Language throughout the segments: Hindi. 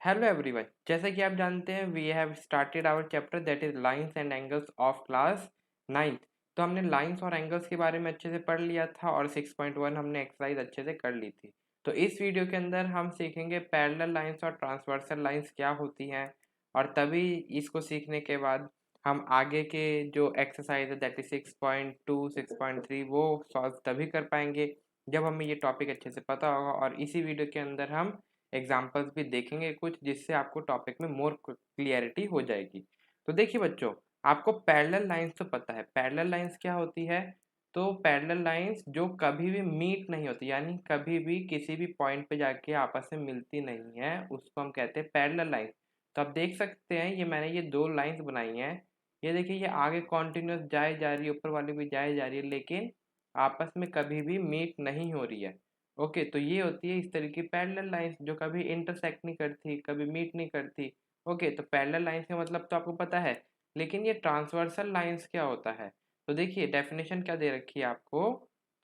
हेलो एवरीवन, जैसे कि आप जानते हैं we have started our chapter that is lines and angles of class 9th। तो हमने लाइंस और एंगल्स के बारे में अच्छे से पढ़ लिया था और 6.1 हमने एक्सरसाइज अच्छे से कर ली थी। तो इस वीडियो के अंदर हम सीखेंगे पैरेलल लाइंस और ट्रांसवर्सल लाइंस क्या होती हैं, और तभी इसको सीखने के बाद हम आगे के जो एक्सरसाइज है दैट इज 6.2 6.3 वो सॉल्व तभी कर पाएंगे जब हमें ये टॉपिक अच्छे से पता होगा। और इसी वीडियो के अंदर हम एग्जाम्पल्स भी देखेंगे कुछ, जिससे आपको टॉपिक में मोर क्लियरिटी हो जाएगी। तो देखिए बच्चों, आपको पैरेलल लाइंस तो पता है। पैरेलल लाइंस क्या होती है? तो पैरेलल लाइंस जो कभी भी मीट नहीं होती, यानी कभी भी किसी भी पॉइंट पे जाके आपस में मिलती नहीं है, उसको हम कहते हैं पैरेलल लाइंस। तो आप देख सकते हैं ये मैंने ये दो लाइंस बनाई हैं। ये देखिए, ये आगे कॉन्टिन्यूस जाए जा रही है, ऊपर वाली भी जाए जा रही है, लेकिन आपस में कभी भी मीट नहीं हो रही है। ओके, तो ये होती है इस तरह की पैरेलल लाइंस जो कभी इंटरसेक्ट नहीं करती, कभी मीट नहीं करती। ओके, तो पैरेलल लाइंस का मतलब तो आपको पता है, लेकिन ये ट्रांसवर्सल लाइंस क्या होता है? तो देखिए डेफिनेशन क्या दे रखी है आपको।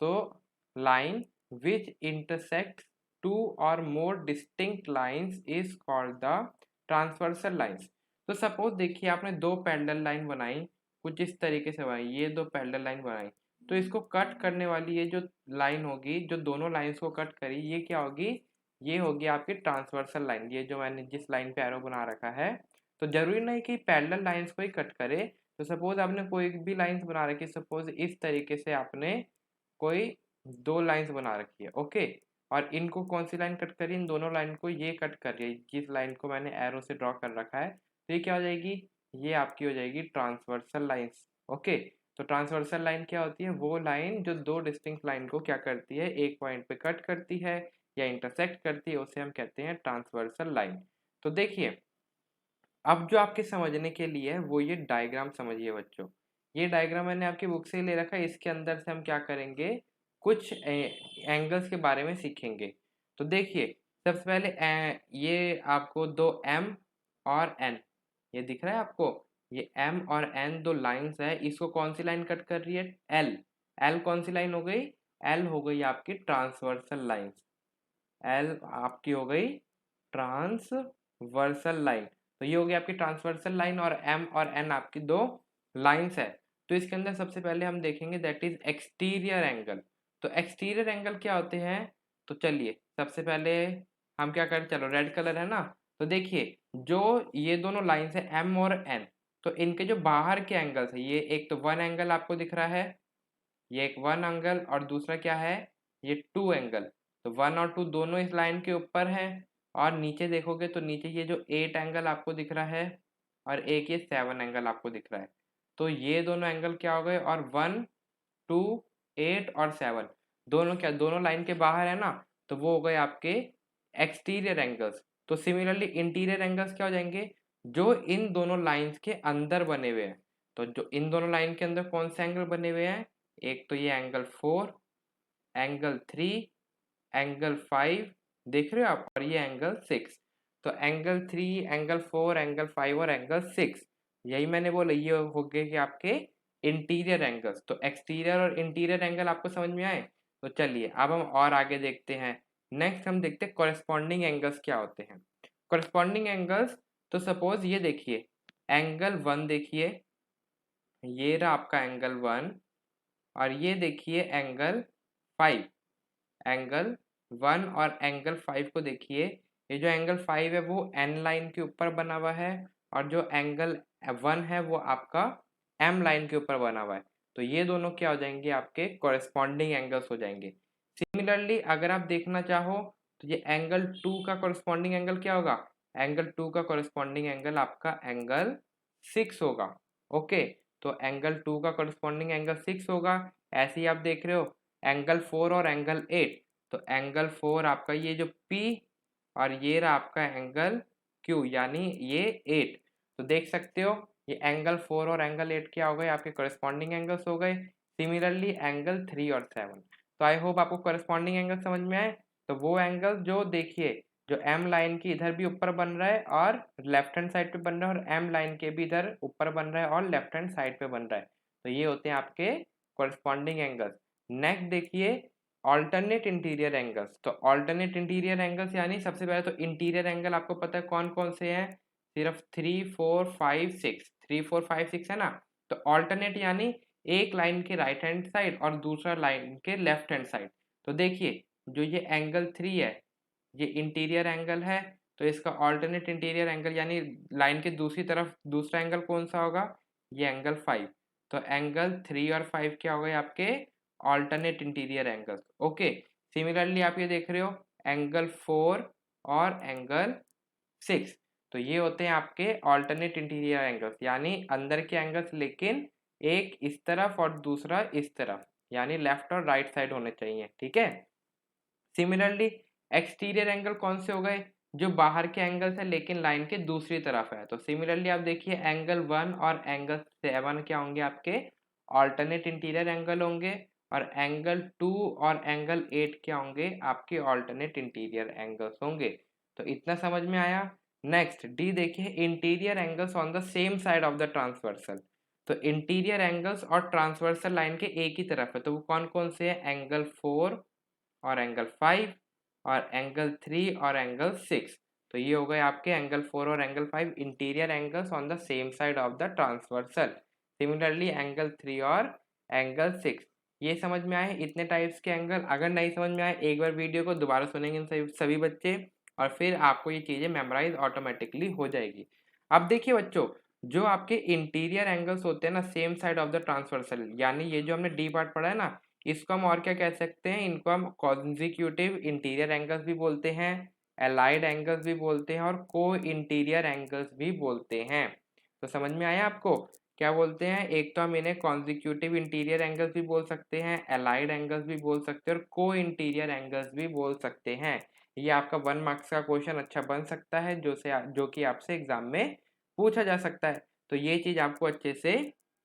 तो line which intersect two or more distinct lines is called the transversal lines. तो सपोज देखिए, आपने दो पैरेलल लाइन बनाई, कुछ इस तरीके से बनाई, ये दो पैरेलल लाइन बनाई। तो इसको कट करने वाली ये जो लाइन होगी, जो दोनों लाइंस को कट करी, ये क्या होगी? ये होगी आपकी ट्रांसवर्सल लाइन। ये जो मैंने जिस लाइन पे एरो बना रखा है, तो जरूरी नहीं कि पैरेलल लाइंस को ही कट करे। तो सपोज आपने कोई भी लाइंस बना रखी, सपोज इस तरीके से आपने कोई दो लाइंस बना रखी है। ओके, और इनको कौन सी लाइन कट करी? इन दोनों लाइन को ये कट कर रही है, जिस लाइन को मैंने एरो से ड्रॉ कर रखा है। तो ये क्या हो जाएगी? ये आपकी हो जाएगी ट्रांसवर्सल लाइंस। ओके, तो ट्रांसवर्सल लाइन क्या होती है? वो लाइन जो दो डिस्टिंक्ट लाइन को क्या करती है, एक पॉइंट पे कट करती है या इंटरसेक्ट करती है, उसे हम कहते हैं ट्रांसवर्सल लाइन। तो देखिए, अब जो आपके समझने के लिए है वो ये डायग्राम समझिए बच्चों। ये डायग्राम मैंने आपकी बुक से ले रखा है। इसके अंदर से हम क्या करेंगे, कुछ एंगल्स के बारे में सीखेंगे। तो देखिए, सबसे पहले ये आपको दो एम और एन, ये दिख रहा है आपको? ये एम और एन दो लाइंस है, इसको कौन सी लाइन कट कर रही है? एल। एल कौन सी लाइन हो गई? एल हो गई आपकी ट्रांसवर्सल लाइन। एल आपकी हो गई ट्रांसवर्सल लाइन। तो ये हो गई आपकी ट्रांसवर्सल लाइन, और एम और एन आपकी दो लाइंस है। तो इसके अंदर सबसे पहले हम देखेंगे दैट इज एक्सटीरियर एंगल। तो एक्सटीरियर एंगल क्या होते हैं? तो चलिए सबसे पहले हम क्या करें, चलो रेड कलर है ना। तो देखिए, जो ये दोनों लाइंस है एम और एन, तो इनके जो बाहर के एंगल्स है, ये एक तो वन एंगल आपको दिख रहा है, ये एक वन एंगल, और दूसरा क्या है, ये टू एंगल। तो वन और टू दोनों इस लाइन के ऊपर हैं। और नीचे देखोगे तो नीचे ये जो एट एंगल आपको दिख रहा है, और एक ये सेवन एंगल आपको दिख रहा है। तो ये दोनों एंगल क्या हो गए? और वन टू एट और सेवन दोनों क्या, दोनों लाइन के बाहर है ना, तो वो हो गए आपके एक्सटीरियर एंगल्स। तो सिमिलरली इंटीरियर एंगल्स क्या हो जाएंगे? जो इन दोनों लाइंस के अंदर बने हुए हैं। तो जो इन दोनों लाइन के अंदर कौन से एंगल बने हुए हैं? एक तो ये एंगल 4, एंगल 3, एंगल 5, देख रहे हो आप, और ये एंगल 6। तो एंगल 3, एंगल 4, एंगल 5 और एंगल 6, यही मैंने बोला, ये हो गए कि आपके इंटीरियर एंगल्स। तो एक्सटीरियर और इंटीरियर एंगल आपको समझ में आए? तो चलिए अब हम और आगे देखते हैं। नेक्स्ट हम देखते हैं कॉरेस्पॉन्डिंग एंगल्स क्या होते हैं। कॉरेस्पॉन्डिंग एंगल्स, तो सपोज ये देखिए, एंगल 1 देखिए, ये रहा आपका एंगल 1, और ये देखिए एंगल 5। एंगल 1 और एंगल 5 को देखिए, ये जो एंगल 5 है वो एन लाइन के ऊपर बना हुआ है, और जो एंगल 1 है वो आपका एम लाइन के ऊपर बना हुआ है। तो ये दोनों क्या हो जाएंगे? आपके कॉरेस्पॉन्डिंग एंगल्स हो जाएंगे। सिमिलरली अगर आप देखना चाहो, तो ये एंगल 2 का कॉरेस्पॉन्डिंग एंगल क्या होगा? एंगल 2 का कॉरेस्पॉन्डिंग एंगल आपका एंगल 6 होगा। ओके, तो एंगल 2 का कॉरेस्पॉन्डिंग एंगल 6 होगा। ऐसे ही आप देख रहे हो एंगल 4 और एंगल 8। तो एंगल 4 आपका ये जो P, और ये रहा आपका एंगल Q, यानी ये 8। तो देख सकते हो ये एंगल 4 और एंगल 8 क्या हो गए? आपके कॉरेस्पॉन्डिंग एंगल्स हो गए। सिमिलरली एंगल 3 और 7। तो आई होप आपको कॉरेस्पॉन्डिंग एंगल समझ में आए। तो वो एंगल जो देखिए, जो एम लाइन की इधर भी ऊपर बन रहा है और लेफ्ट हैंड साइड पे बन रहा है, और एम लाइन के भी इधर ऊपर बन रहा है और लेफ्ट हैंड साइड पे बन रहा है, तो ये होते हैं आपके कॉरेस्पॉन्डिंग एंगल्स। नेक्स्ट देखिए, ऑल्टरनेट इंटीरियर एंगल्स, तो ऑल्टरनेट इंटीरियर एंगल्स यानी सबसे पहले तो इंटीरियर एंगल आपको पता है कौन कौन से हैं, सिर्फ 3 4 5 6, 3 4 5 6 है ना। तो ऑल्टरनेट यानी एक लाइन के राइट हैंड साइड और दूसरा लाइन के लेफ्ट हैंड साइड। तो देखिए जो ये एंगल 3 है ये इंटीरियर एंगल है, तो इसका ऑल्टरनेट इंटीरियर एंगल यानी लाइन के दूसरी तरफ दूसरा एंगल कौन सा होगा, ये एंगल 5। तो एंगल 3 और 5 क्या हो गए आपके alternate interior angles. Okay, similarly आप ये देख रहे हो एंगल 4 और एंगल 6, तो ये होते हैं आपके ऑल्टरनेट इंटीरियर एंगल्स यानी अंदर के एंगल्स, लेकिन एक इस तरफ और दूसरा इस तरफ यानी लेफ्ट और राइट साइड होने चाहिए, ठीक है। सिमिलरली एक्सटीरियर एंगल कौन से हो गए, जो बाहर के एंगल्स है लेकिन लाइन के दूसरी तरफ है। तो सिमिलरली आप देखिए एंगल 1 और एंगल 7 क्या होंगे आपके ऑल्टरनेट इंटीरियर एंगल होंगे, और एंगल 2 और एंगल 8 क्या होंगे आपके ऑल्टरनेट इंटीरियर एंगल्स होंगे। तो इतना समझ में आया। नेक्स्ट डी देखिए, interior angles on the same side of the transversal. तो इंटीरियर एंगल्स और ट्रांसवर्सल लाइन के एक ही तरफ है, तो वो कौन कौन से है, एंगल 4 और एंगल 5 और एंगल 3 और एंगल 6। तो ये हो गए आपके एंगल 4 और angle 5 interior angles on the same side of the transversal. Similarly angle 3 और एंगल 6। ये समझ में आए इतने टाइप्स के एंगल। अगर नहीं समझ में आए एक बार वीडियो को दोबारा सुनेंगे सभी बच्चे, और फिर आपको ये चीज़ें मेमोराइज ऑटोमेटिकली हो जाएगी। अब देखिए बच्चों, जो आपके इंटीरियर एंगल्स होते हैं ना same side of the transversal, यानी ये जो हमने डी पार्ट पढ़ा है ना, इसको हम और क्या कह सकते हैं, इनको हम कॉन्जिक्यूटिव इंटीरियर एंगल्स भी बोलते हैं, एलाइड एंगल्स भी बोलते हैं, और को इंटीरियर एंगल्स भी बोलते हैं। तो समझ में आया आपको क्या बोलते हैं, एक तो हम इन्हें कॉन्जिक्यूटिव इंटीरियर एंगल्स भी बोल सकते हैं, एलाइड एंगल्स भी बोल सकते हैं, और को इंटीरियर एंगल्स भी बोल सकते हैं। ये आपका 1 मार्क्स का क्वेश्चन अच्छा बन सकता है, जो कि आपसे एग्जाम में पूछा जा सकता है। तो ये चीज़ आपको अच्छे से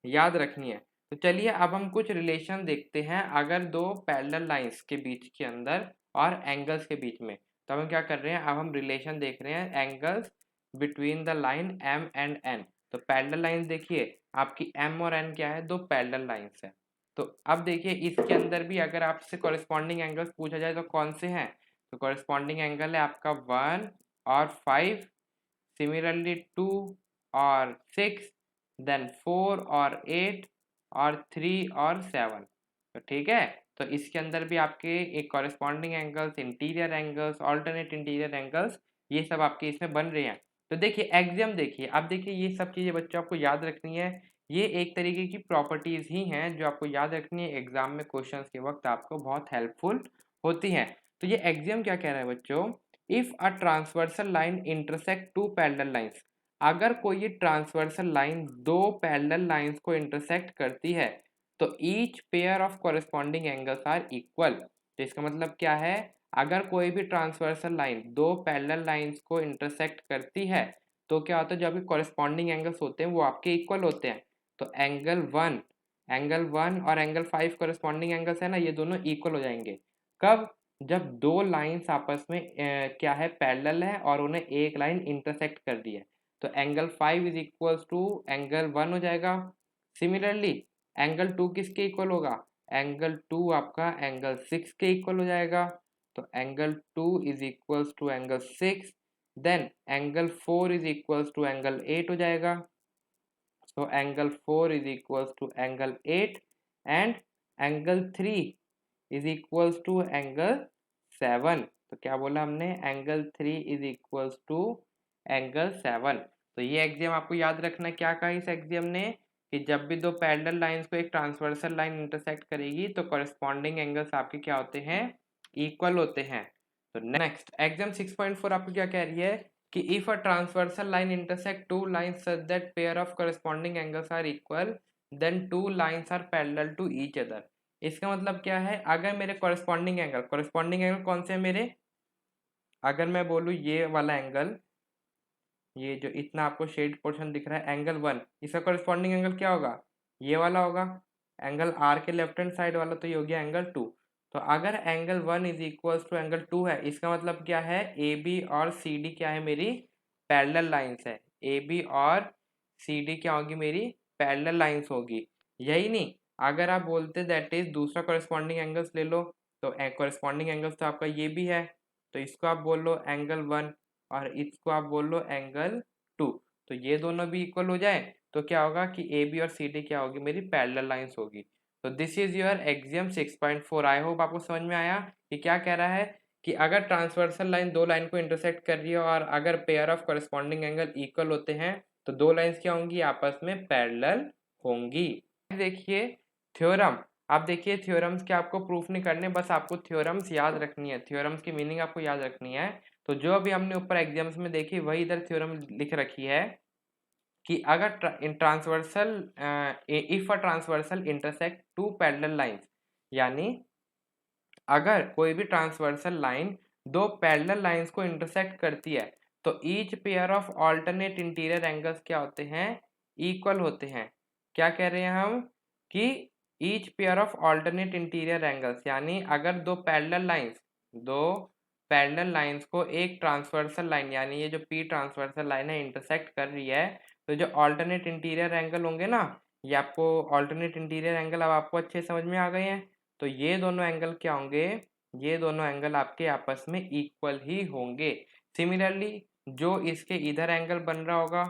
याद रखनी है। तो चलिए अब हम कुछ रिलेशन देखते हैं, अगर दो पैरेलल लाइंस के बीच के अंदर और एंगल्स के बीच में। तो हम क्या कर रहे हैं, अब हम रिलेशन देख रहे हैं angles between the line M and N. तो पैरेलल लाइंस देखिए आपकी एम और एन क्या है, दो पैरेलल लाइंस है। तो अब देखिए इसके अंदर भी अगर आपसे कॉरेस्पॉन्डिंग एंगल्स पूछा जाए तो कौन से हैं, तो कॉरेस्पॉन्डिंग एंगल है आपका 1 और 5, सिमिलरली 2 और 6, देन 4 और 8 और 3 और 7। तो ठीक है, तो इसके अंदर भी आपके एक corresponding angles, interior angles, alternate interior angles, ये सब आपके इसमें बन रहे हैं। तो देखिए एग्जाम देखिए, अब देखिए ये सब चीज़ें बच्चों आपको याद रखनी है। ये एक तरीके की प्रॉपर्टीज ही हैं जो आपको याद रखनी है, एग्जाम में क्वेश्चंस के वक्त आपको बहुत हेल्पफुल होती हैं। तो ये एग्जाम क्या कह रहा है बच्चों, if a transversal line intersect two parallel lines, अगर कोई ट्रांसवर्सल लाइन दो पैरेलल लाइंस को इंटरसेक्ट करती है तो each pair of corresponding angles are equal. तो इसका मतलब क्या है, अगर कोई भी ट्रांसवर्सल लाइन दो पैरेलल लाइंस को इंटरसेक्ट करती है तो क्या होता है, जो आपके कॉरेस्पॉन्डिंग एंगल्स होते हैं वो आपके इक्वल होते हैं। तो एंगल 1 और एंगल 5 कॉरेस्पॉन्डिंग एंगल्स है ना, ये दोनों इक्वल हो जाएंगे। कब, जब दो लाइंस आपस में क्या है पैरेलल है और उन्हें एक लाइन इंटरसेक्ट कर दी है। तो angle 5 is equals to angle 1 हो जाएगा। सिमिलरली एंगल 2 किसके इक्वल होगा, एंगल 2 आपका एंगल 6 के इक्वल हो जाएगा। तो angle 2 is equals to angle 6, then angle 4 is equals to angle 8 हो जाएगा। So angle 4 is equals to angle 8 and angle 3 is equals to angle 7। तो क्या बोला हमने, angle 3 is equals to angle 7। तो ये एग्जाम आपको याद रखना, क्या कहा इस एग्जाम ने, कि जब भी दो पैरेलल लाइंस को एक ट्रांसवर्सल लाइन इंटरसेक्ट करेगी तो कॉरेस्पॉन्डिंग एंगल्स आपके क्या होते हैं, इक्वल होते हैं। तो नेक्स्ट एग्जाम 6.4 आपको क्या कह रही है कि if a transversal line intersect two lines such that pair of corresponding angles are equal then two lines are parallel to each other। इसका मतलब क्या है, अगर मेरे कॉरेस्पॉन्डिंग एंगल कौन से है मेरे, अगर मैं बोलूँ ये वाला एंगल, ये जो इतना आपको शेड पोर्शन दिख रहा है एंगल 1, इसका कॉरेस्पॉन्डिंग एंगल क्या होगा, ये वाला होगा, एंगल आर के लेफ्ट हैंड साइड वाला, तो ये हो गया एंगल 2। तो अगर angle 1 is equals to angle 2 है, इसका मतलब क्या है, ए बी और सी डी क्या है मेरी पैरेलल लाइंस है, ए बी और सी डी क्या होगी मेरी पैरेलल लाइंस होगी। यही नहीं, अगर आप बोलते दैट इज दूसरा कॉरेस्पॉन्डिंग एंगल्स ले लो, तो कॉरेस्पॉन्डिंग एंगल्स तो आपका ये भी है, तो इसको आप बोल लो एंगल 1 और इसको आप बोल लो एंगल 2। तो ये दोनों भी इक्वल हो जाए तो क्या होगा कि ए बी और सी डी क्या होगी, मेरी पैरेलल लाइंस होगी। तो this is your axiom 6.4। I hope आपको समझ में आया कि क्या कह रहा है कि अगर ट्रांसवर्सल लाइन दो लाइन को इंटरसेक्ट कर रही है और अगर pair of corresponding angle equal होते हैं तो दो लाइंस क्या होंगी, आपस में पैरेलल होंगी। देखिए थ्योरम, आप देखिए थ्योरम्स के आपको प्रूफ नहीं करने, बस आपको थ्योरम्स याद रखनी है, थ्योरम्स की मीनिंग आपको याद रखनी है। तो जो अभी हमने ऊपर एग्जाम्स में देखी वही इधर थ्योरम लिख रखी है कि अगर इन transversal if a transversal intersect two parallel lines, यानी अगर कोई भी ट्रांसवर्सल लाइन दो पैरेलल लाइंस को इंटरसेक्ट करती है तो each pair of alternate interior angles क्या होते हैं, इक्वल होते हैं। क्या कह रहे हैं हम कि each pair of alternate interior angles, यानी अगर दो पैरेलल लाइंस को एक ट्रांसवर्सल लाइन, यानी ये जो पी ट्रांसवर्सल लाइन है इंटरसेक्ट कर रही है, तो जो ऑल्टरनेट इंटीरियर एंगल होंगे ना, ये आपको ऑल्टरनेट इंटीरियर एंगल अब आपको अच्छे समझ में आ गए हैं। तो ये दोनों एंगल क्या होंगे, ये दोनों एंगल आपके आपस में इक्वल ही होंगे। सिमिलरली जो इसके इधर एंगल बन रहा होगा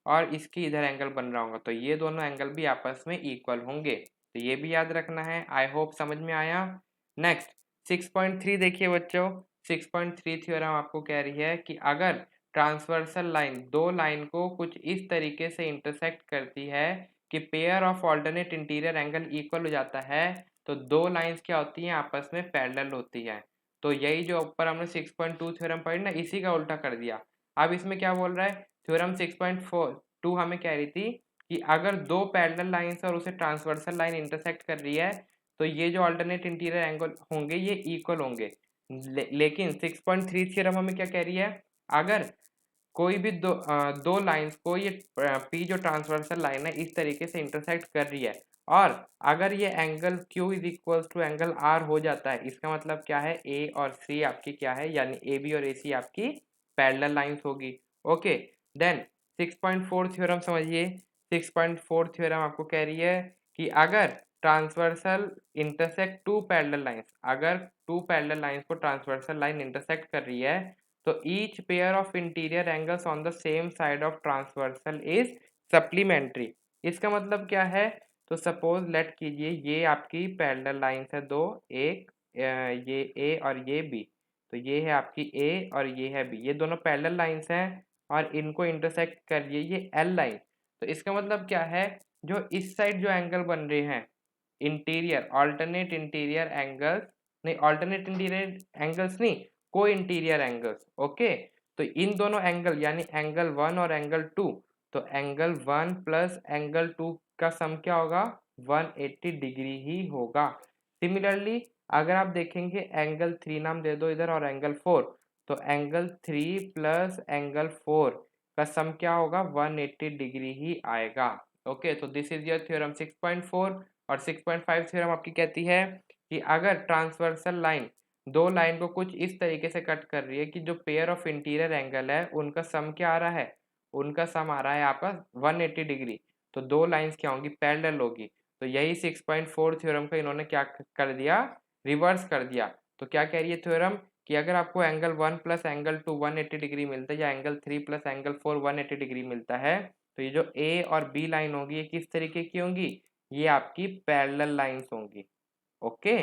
और इसके इधर एंगल बन रहा होगा तो ये दोनों एंगल भी आपस में इक्वल होंगे। तो ये भी याद रखना है। आई होप समझ में आया। नेक्स्ट 6.3 देखिए बच्चों, 6.3 थ्योरम आपको कह रही है कि अगर ट्रांसवर्सल लाइन दो लाइन को कुछ इस तरीके से इंटरसेक्ट करती है कि pair of alternate interior angle equal हो जाता है तो दो लाइंस क्या होती हैं, आपस में पैरेलल होती हैं। तो यही जो ऊपर हमने 6.2 थ्योरम पढ़ी ना, इसी का उल्टा कर दिया। अब इसमें क्या बोल रहा है, थ्योरम 6.2 हमें कह रही थी कि अगर दो पैरेलल लाइंस और उसे ट्रांसवर्सल लाइन इंटरसेक्ट कर रही है तो ये जो अल्टरनेट इंटीरियर एंगल होंगे ये इक्वल होंगे। लेकिन 6.3 थ्योरम हमें क्या कह रही है, अगर कोई भी दो लाइंस को ये पी जो ट्रांसवर्सल लाइन है इस तरीके से इंटरसेक्ट कर रही है और अगर ये angle Q is equal to angle R हो जाता है, इसका मतलब क्या है, A और C आपकी क्या है, यानी AB और AC आपकी पैरेलल लाइंस होगी। ओके, देन 6.4 थ्योरम समझिए। 6.4 थ्योरम आपको कह रही है कि अगर transversal intersect two parallel lines, अगर टू पैरेलल लाइंस को ट्रांसवर्सल लाइन इंटरसेक्ट कर रही है तो each pair of interior angles on the same side of transversal is supplementary। इसका मतलब क्या है, तो सपोज लेट कीजिए ये आपकी पैरेलल लाइंस है दो, एक ये A और ये B, तो ये है आपकी A और ये है B, ये दोनों पैरेलल लाइंस हैं और इनको इंटरसेक्ट कर रही है ये L लाइन। तो इसका मतलब क्या है, जो इस साइड जो एंगल बन रहे हैं इंटीरियर ऑल्टरनेट इंटीरियर एंगल्स, नहीं ऑल्टरनेट इंटीरियर एंगल्स नहीं, को इंटीरियर एंगल्स। ओके, तो इन दोनों एंगल यानी एंगल 1 और एंगल 2, तो एंगल 1 प्लस एंगल 2 का सम क्या होगा, 180 डिग्री ही होगा। सिमिलरली अगर आप देखेंगे एंगल 3 नाम दे दो इधर और एंगल 4, तो एंगल 3 प्लस एंगल 4 का सम क्या होगा, 180 डिग्री ही आएगा। ओके, तो दिस इज योर थ्योरम 6.4। और 6.5 थ्योरम आपकी कहती है कि अगर ट्रांसवर्सल लाइन दो लाइन को कुछ इस तरीके से कट कर रही है कि जो पेयर ऑफ इंटीरियर एंगल है उनका सम क्या आ रहा है, उनका सम आ रहा है आपका 180 डिग्री, तो दो लाइंस क्या होंगी, पैरेलल होगी। तो यही 6.4 थ्योरम का इन्होंने क्या कर दिया, रिवर्स कर दिया। तो क्या कह रही है थ्योरम कि अगर आपको एंगल 1 प्लस एंगल 2 180 डिग्री मिलता है या एंगल 3 प्लस एंगल 4 180 डिग्री मिलता है तो ये जो ए और बी लाइन होगी ये किस तरीके की होंगी, ये आपकी पैरेलल लाइंस होंगी। ओके,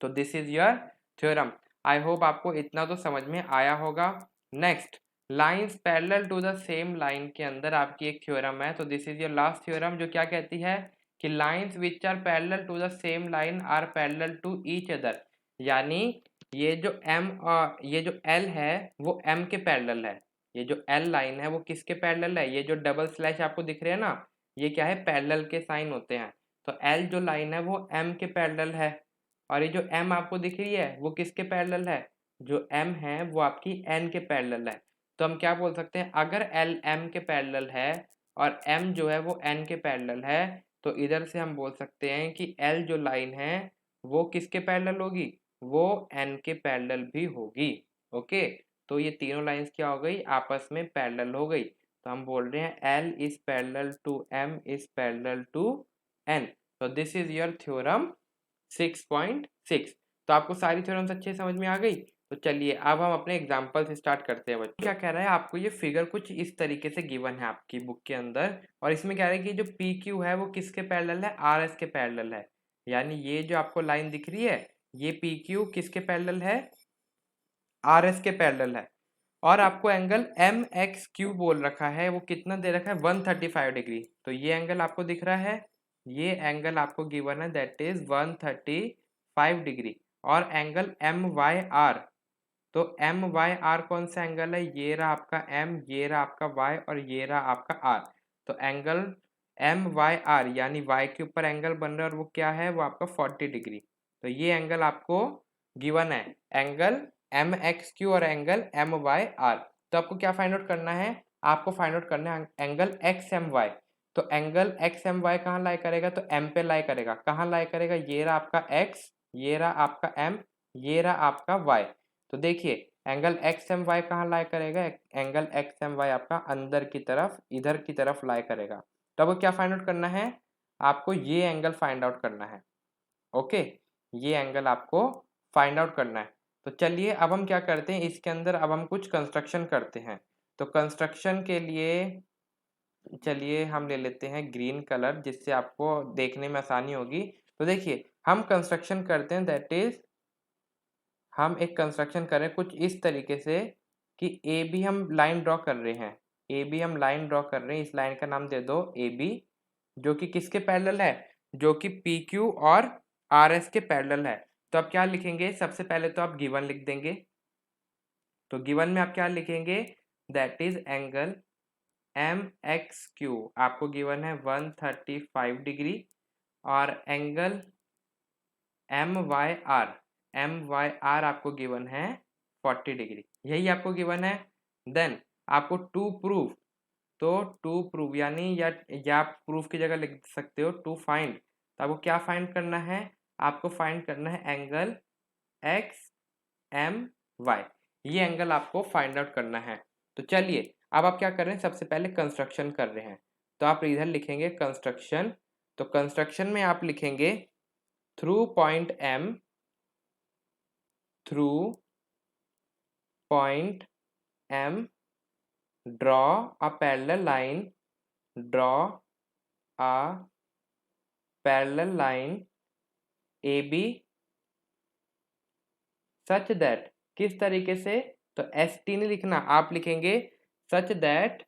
तो this is your theorem. I hope आपको इतना तो समझ में आया होगा। Next lines parallel to the same line के अंदर आपकी एक थ्योरम है, तो this is your last theorem जो क्या कहती है कि lines which are parallel to the same line are parallel to each other, यानी ये जो ये जो L है वो M के पैरेलल है, ये जो L लाइन है वो किसके पैरेलल है, ये जो डबल स्लैश आपको दिख रहे हैं ना ये क्या है, पैरेलल के साइन होते हैं। तो L जो लाइन है वो M के पैरेलल है और ये जो M आपको दिख रही है वो किसके पैरेलल है, जो M है वो आपकी N के पैरेलल है। तो हम क्या बोल सकते हैं, अगर L M के पैरेलल है और M जो है वो N के पैरेलल है तो इधर से हम बोल सकते हैं कि L जो लाइन है वो किसके पैरेलल होगी, वो N के पैरेलल भी होगी। ओके, तो ये तीनों लाइंस क्या हो गई, आपस में पैरेलल हो गई। तो हम बोल रहे हैं L is parallel to M is parallel to N। तो दिस इज योर थ्योरम 6.6। तो आपको सारी थ्योरम्स अच्छे से समझ में आ गई। तो चलिए अब हम अपने एग्जाम्पल से स्टार्ट करते हैं बच्चों। क्या कह रहा है, आपको ये फिगर कुछ इस तरीके से गिवन है आपकी बुक के अंदर, और इसमें कह रहा है कि जो पी क्यू है वो किसके पैरेलल है, आर एस के पैरेलल है। यानी ये जो आपको लाइन दिख रही है ये पी क्यू किसके पैरेलल है, आर एस के पैरेलल है। और आपको एंगल एम एक्स क्यू बोल रखा है, वो कितना दे रखा है 135 डिग्री। तो ये एंगल आपको दिख रहा है, ये एंगल आपको गिवन है दैट इज 135 डिग्री। और एंगल एम वाई आर, तो एम वाई आर कौन सा एंगल है, ये रहा आपका एम, ये रहा आपका वाई और ये रहा आपका आर। तो एंगल एम वाई आर यानी वाई के ऊपर एंगल बन रहा है और वो क्या है, वो आपका 40 डिग्री। तो ये एंगल आपको गिवन है, एंगल एम एक्स क्यू और एंगल एम वाई आर। तो आपको क्या फाइंड आउट करना है, आपको फाइंड आउट करना है एंगल एक्स एम वाई। तो एंगल एक्स एम वाई कहाँ लाई करेगा, तो एम पे लाई करेगा। कहाँ लाई करेगा, ये रहा आपका एक्स, ये रहा आपका एम, ये रहा आपका वाई। तो देखिए एंगल एक्स एम वाई कहाँ लाई करेगा, एंगल एक्स एम वाई आपका अंदर की तरफ इधर की तरफ लाई करेगा। तो आपको क्या फाइंड आउट करना है, आपको ये एंगल फाइंड आउट करना है। ओके, ये एंगल आपको फाइंड आउट करना है। तो चलिए अब हम क्या करते हैं, इसके अंदर अब हम कुछ कंस्ट्रक्शन करते हैं। तो कंस्ट्रक्शन के लिए चलिए हम ले लेते हैं ग्रीन कलर, जिससे आपको देखने में आसानी होगी। तो देखिए हम कंस्ट्रक्शन करते हैं दैट इज, हम एक कंस्ट्रक्शन करें कुछ इस तरीके से कि ए बी हम लाइन ड्रॉ कर रहे हैं, ए बी हम लाइन ड्रॉ कर रहे हैं, इस लाइन का नाम दे दो ए बी, जो कि किसके पैरेलल है, जो कि पी क्यू और आर एस के पैरेलल है। तो आप क्या लिखेंगे, सबसे पहले तो आप गिवन लिख देंगे। तो गिवन में आप क्या लिखेंगे, that is angle M X Q आपको गिवन है 135 डिग्री, और angle M Y R, M Y R आपको गिवन है 40 डिग्री, यही आपको गिवन है। देन आपको टू प्रूव, तो टू प्रूव यानी या आप प्रूफ की जगह लिख सकते हो टू फाइंड। तो आपको क्या फाइंड करना है, आपको फाइंड करना है एंगल एक्स एम वाई, ये एंगल आपको फाइंड आउट करना है। तो चलिए अब आप क्या कर रहे हैं, सबसे पहले कंस्ट्रक्शन कर रहे हैं। तो आप इधर लिखेंगे कंस्ट्रक्शन। तो कंस्ट्रक्शन में आप लिखेंगे through point M, through point M draw a parallel line, draw a parallel line A B such that, किस तरीके से, तो एस टी नहीं लिखना, आप लिखेंगे such that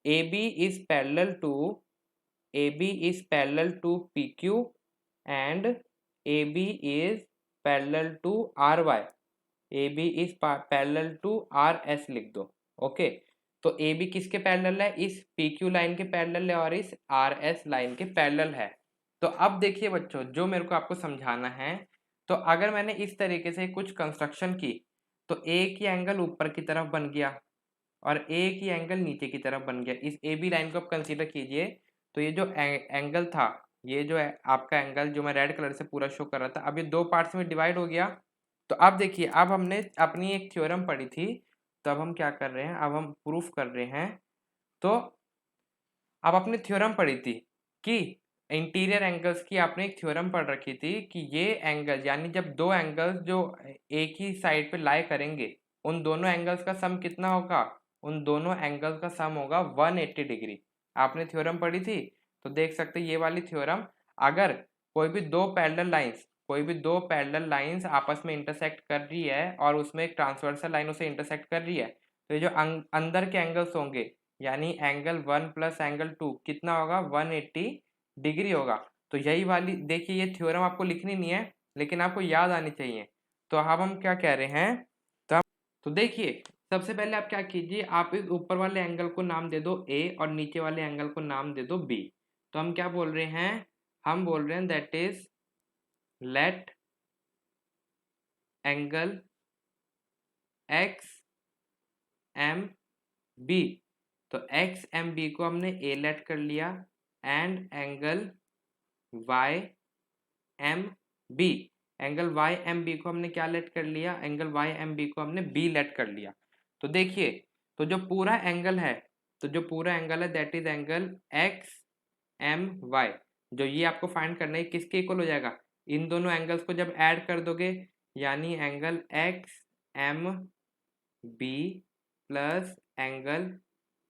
A B is parallel to, A B is parallel to P Q and A B is parallel to R Y, A B is parallel to R S लिख दो। ओके, तो ए बी किसके पैरेलल है, इस पी क्यू लाइन के पैरेलल है और इस आर एस लाइन के पैरेलल है। तो अब देखिए बच्चों, जो मेरे को आपको समझाना है, तो अगर मैंने इस तरीके से कुछ कंस्ट्रक्शन की, तो एक ही एंगल ऊपर की तरफ बन गया और एक ही एंगल नीचे की तरफ बन गया। इस ए बी लाइन को आप कंसीडर कीजिए। तो ये जो एंगल था, ये जो है आपका एंगल जो मैं रेड कलर से पूरा शो कर रहा था, अब ये दो पार्ट्स में डिवाइड हो गया। तो अब देखिए, अब हमने अपनी एक थ्योरम पढ़ी थी, तो अब हम क्या कर रहे हैं, अब हम प्रूफ कर रहे हैं। तो अब आपने थ्योरम पढ़ी थी कि इंटीरियर एंगल्स की, आपने एक थ्योरम पढ़ रखी थी कि ये एंगल यानी जब दो एंगल्स जो एक ही साइड पे लाई करेंगे, उन दोनों एंगल्स का सम कितना होगा, उन दोनों एंगल्स का सम होगा 180 डिग्री। आपने थ्योरम पढ़ी थी, तो देख सकते ये वाली थ्योरम, अगर कोई भी दो पैरेलल लाइंस, कोई भी दो पैरेलल लाइंस आपस में इंटरसेक्ट कर रही है और उसमें एक ट्रांसवर्सल लाइन उसे इंटरसेक्ट कर रही है, तो ये जो अंदर के एंगल्स होंगे, यानी एंगल 1 प्लस एंगल 2 कितना होगा, 180 डिग्री होगा। तो यही वाली देखिए, ये थ्योरम आपको लिखनी नहीं है लेकिन आपको याद आनी चाहिए। तो अब हम क्या कह रहे हैं, तो देखिए सबसे पहले आप क्या कीजिए, आप इस ऊपर वाले एंगल को नाम दे दो ए और नीचे वाले एंगल को नाम दे दो बी। तो हम क्या बोल रहे हैं, हम बोल रहे हैं that is let angle X M B. तो एक्स एम बी को हमने ए लेट कर लिया, and angle Y M B, angle Y M B को हमने क्या लेट कर लिया, एंगल वाई एम बी को हमने बी लेट कर लिया। तो देखिए, तो जो पूरा एंगल है, तो जो पूरा एंगल है that is angle X M Y, जो ये आपको फाइंड करना है किसके इक्वल हो जाएगा, इन दोनों एंगल्स को जब ऐड कर दोगे यानी angle X M B plus angle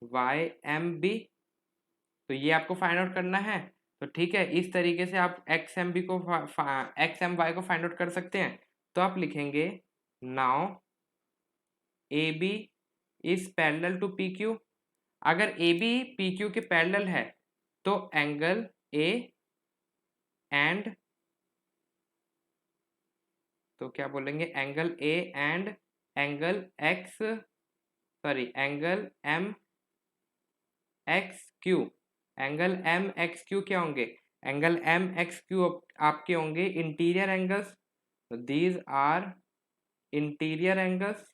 Y M B, तो ये आपको फाइंड आउट करना है। तो ठीक है, इस तरीके से आप एक्स एम बी को एक्स एम वाई को फाइंड आउट कर सकते हैं। तो आप लिखेंगे now A B is parallel to P Q. अगर ए बी पी क्यू के पैरेलल है तो एंगल ए एंड, तो क्या बोलेंगे, angle A and angle X, sorry angle M X Q, angle M X Q क्या होंगे, एंगल एम एक्स क्यू आपके होंगे इंटीरियर एंगल्स। तो these are interior angles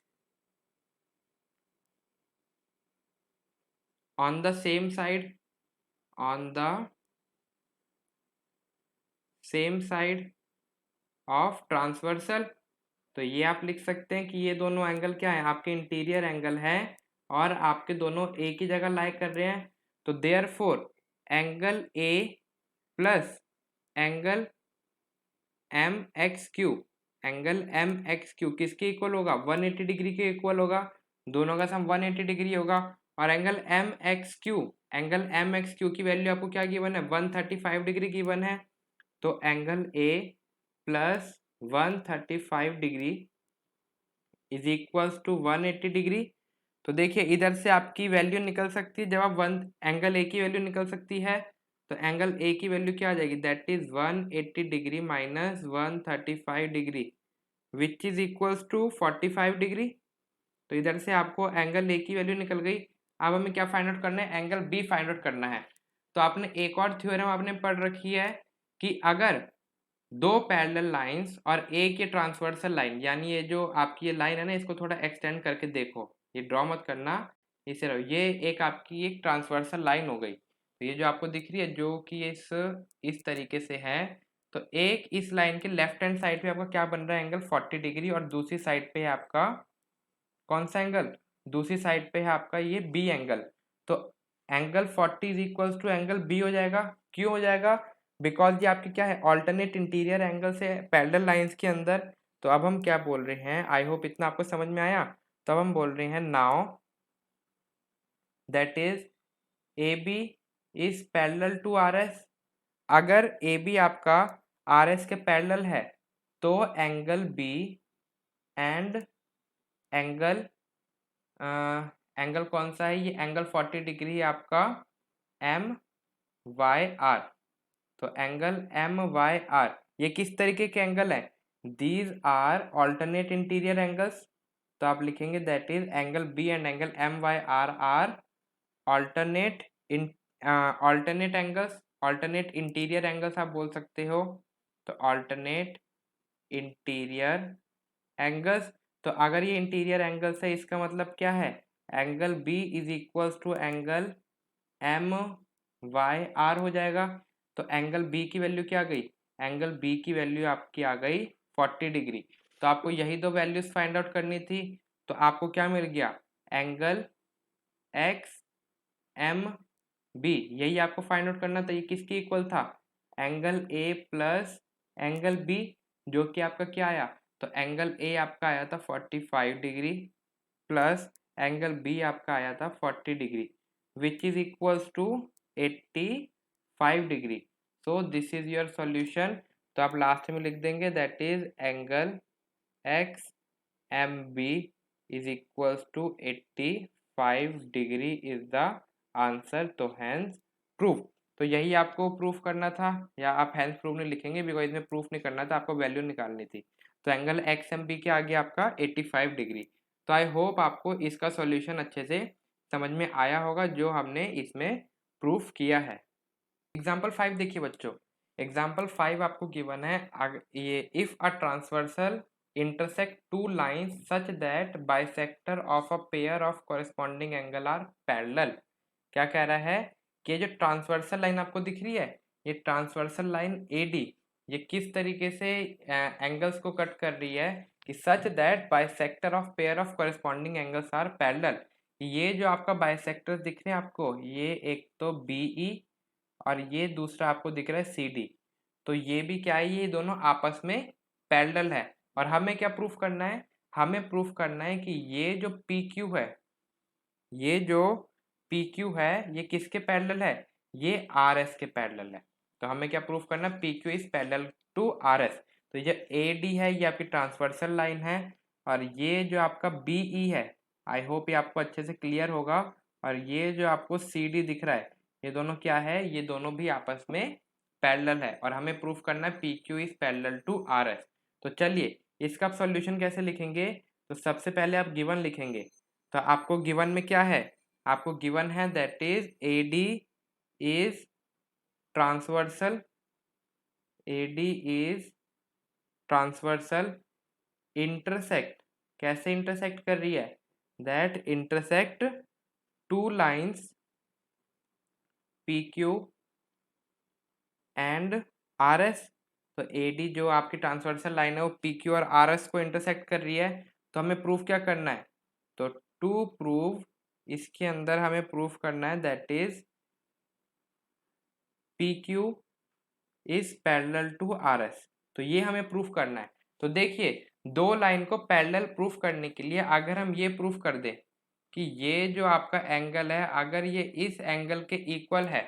on the same side, on the same side of transversal। तो ये आप लिख सकते हैं कि ये दोनों एंगल क्या है, आपके इंटीरियर एंगल है और आपके दोनों एक ही जगह लाई कर रहे हैं। तो therefore angle A plus angle M X Q, angle M X Q किसके इक्वल होगा, 180 डिग्री के इक्वल होगा, दोनों का सम 180 डिग्री होगा। और angle M X Q, angle M X Q की वैल्यू आपको क्या गिवन है, 135 डिग्री गिवन है। तो angle A plus 135 degree is equals to 180 degree. तो देखिए इधर से आपकी वैल्यू निकल सकती है, जब आप एंगल ए की वैल्यू निकल सकती है तो एंगल ए की वैल्यू क्या आ जाएगी, that is 180 degree minus 135 degree which is equals to 45 degree. तो इधर से आपको एंगल ए की वैल्यू निकल गई। अब हमें क्या फाइंड आउट करना है, एंगल बी फाइंड आउट करना है। तो आपने एक और थ्योरम आपने पढ़ रखी है कि अगर दो पैरेलल लाइंस और एक ये ट्रांसवर्सल लाइन, यानी ये जो आपकी ये लाइन है ना, इसको थोड़ा एक्सटेंड करके देखो, ये ड्रॉ मत करना, इसे रहो, ये एक आपकी एक ट्रांसवर्सल लाइन हो गई। तो ये जो आपको दिख रही है जो कि इस तरीके से है, तो एक इस लाइन के लेफ्ट हैंड साइड पे आपका क्या बन रहा है, एंगल 40 डिग्री, और दूसरी साइड पे है आपका कौन सा एंगल, दूसरी साइड पे है आपका ये बी एंगल। तो angle 40 is equals to angle B हो जाएगा। क्यों हो जाएगा, बिकॉज ये आपके क्या है, ऑल्टरनेट इंटीरियर एंगल से पैरेलल लाइंस के अंदर। तो अब हम क्या बोल रहे हैं, आई होप इतना आपको समझ में आया। तो अब हम बोल रहे हैं now that is A B is parallel to R S. अगर ए बी आपका आर एस के पैरेलल है तो angle B and angle angle कौन सा है, ये एंगल 40 डिग्री है आपका एम वाई आर। तो एंगल एम वाई आर ये किस तरीके के एंगल है, these are alternate interior angles. तो आप लिखेंगे that is angle B and angle M Y R alternate in alternate angles, alternate interior angles आप बोल सकते हो। तो ऑल्टरनेट इंटीरियर एंगल्स, तो अगर ये इंटीरियर एंगल्स है इसका मतलब क्या है, angle B is equals to angle M Y R हो जाएगा। तो एंगल बी की वैल्यू क्या आ गई, एंगल बी की वैल्यू आपकी आ गई 40 डिग्री। तो आपको यही दो वैल्यूज फाइंड आउट करनी थी। तो आपको क्या मिल गया, एंगल एक्स एम बी, यही आपको फाइंड आउट करना था। ये किसके इक्वल था, angle A plus angle B, जो कि आपका क्या आया, तो एंगल ए आपका आया था 45 डिग्री प्लस एंगल बी आपका आया था 40 degree which is equals to 85 degree. So this is your solution. तो आप लास्ट में लिख देंगे that is angle X M B is equals to 85 degree is the answer. तो हैंस प्रूफ। तो यही आपको प्रूफ करना था, या आप हैंस प्रूफ नहीं लिखेंगे बिकॉज इसमें प्रूफ नहीं करना था, आपको वैल्यू निकालनी थी। तो एंगल एक्स एम बी के आगे आपका 85 डिग्री। तो आई होप आपको इसका सॉल्यूशन अच्छे से समझ में आया होगा जो हमने इसमें प्रूफ किया है। एग्जाम्पल 5 देखिए बच्चों, एग्जाम्पल 5 आपको गिवन है, ये if a transversal intersect two lines such that bisector of a pair of corresponding angle are parallel। क्या कह रहा है कि जो ट्रांसवर्सल लाइन आपको दिख रही है, ये ट्रांसवर्सल लाइन AD ये किस तरीके से एंगल्स को कट कर रही है, कि such that bisector of pair of corresponding angles are parallel। ये जो आपका बाइसेक्टर दिख रहे हैं आपको, ये एक तो BE और ये दूसरा आपको दिख रहा है CD। तो ये भी क्या है, ये दोनों आपस में पैरेलल है। और हमें क्या प्रूफ करना है, हमें प्रूफ करना है कि ये जो पी क्यू है, ये जो पी क्यू है ये किसके पैरेलल है, ये आर एस के पैरेलल है। तो हमें क्या प्रूफ करना है, P Q is parallel to R S. तो ये ए डी है, ये आपकी ट्रांसवर्सल लाइन है, और ये जो आपका बी ई है, आई होप ये आपको अच्छे से क्लियर होगा। और ये जो आपको सी डी दिख रहा है, ये दोनों क्या है, ये दोनों भी आपस में पैरेलल है, और हमें प्रूफ करना है P Q is parallel to R S. तो चलिए इसका आप सॉल्यूशन कैसे लिखेंगे, तो सबसे पहले आप गिवन लिखेंगे। तो आपको गिवन में क्या है, आपको गिवन है that is A D is transversal, A D is transversal intersect, कैसे इंटरसेक्ट कर रही है, that intersect two lines P Q and are S. तो ए डी जो आपकी ट्रांसवर्सल लाइन है वो पी क्यू और आर एस को इंटरसेक्ट कर रही है। तो हमें प्रूफ क्या करना है, तो टू प्रूव, इसके अंदर हमें प्रूफ करना है that is P Q is parallel to R S. तो ये हमें प्रूफ करना है। तो देखिए दो लाइन को पैरेलल प्रूफ करने के लिए अगर हम ये प्रूफ कर दें कि ये जो आपका एंगल है अगर ये इस एंगल के इक्वल है,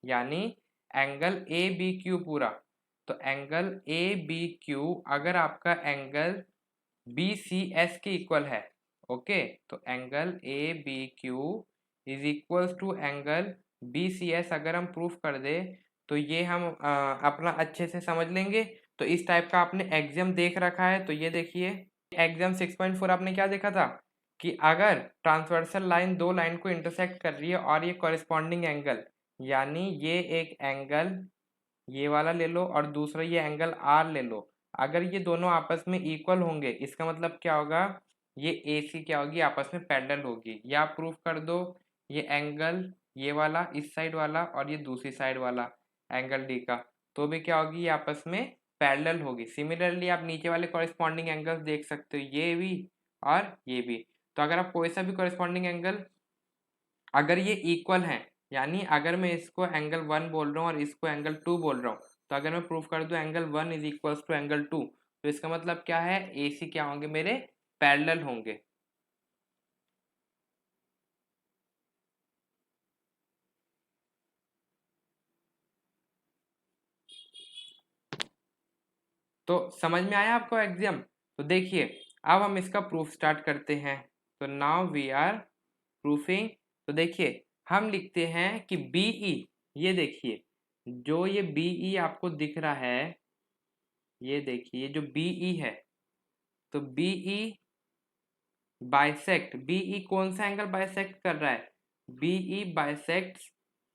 यानी एंगल ए बी क्यू पूरा, तो एंगल ए बी क्यू अगर आपका एंगल बी सी एस के इक्वल है, ओके, तो angle A B Q is equals to angle B C S अगर हम प्रूफ कर दे, तो ये हम अपना अच्छे से समझ लेंगे। तो इस टाइप का आपने एग्जाम देख रखा है, तो ये देखिए एग्जाम 6.4 आपने क्या देखा था कि अगर ट्रांसवर्सल लाइन दो लाइन को इंटरसेक्ट कर रही है और ये कॉरेस्पॉन्डिंग एंगल, यानी ये एक एंगल ये वाला ले लो और दूसरा ये एंगल आर ले लो, अगर ये दोनों आपस में इक्वल होंगे इसका मतलब क्या होगा, ये ए सी क्या होगी, आपस में पैरेलल होगी। या आप प्रूफ कर दो ये एंगल ये वाला इस साइड वाला और ये दूसरी साइड वाला एंगल डी का, तो भी क्या होगी, ये आपस में पैरेलल होगी। सिमिलरली आप नीचे वाले कॉरेस्पॉन्डिंग एंगल्स देख सकते हो, ये भी और ये भी। तो अगर आप कोई सा भी कॉरेस्पॉन्डिंग एंगल अगर ये इक्वल हैं, यानी अगर मैं इसको एंगल 1 बोल रहा हूँ और इसको एंगल 2 बोल रहा हूँ, तो अगर मैं प्रूफ कर दूं angle 1 is equals to angle 2, तो इसका मतलब क्या है, ए सी क्या होंगे मेरे, पैरेलल होंगे। तो समझ में आया आपको एग्जाम। तो देखिए अब हम इसका प्रूफ स्टार्ट करते हैं। तो नाउ वी आर प्रूफिंग। तो देखिए हम लिखते हैं कि बीई, ये देखिए जो ये बीई आपको दिख रहा है, ये देखिए जो बीई है, तो बीई बाइसेक्ट, बीई कौन सा एंगल बाइसेक्ट कर रहा है, बीई बाइसेक्ट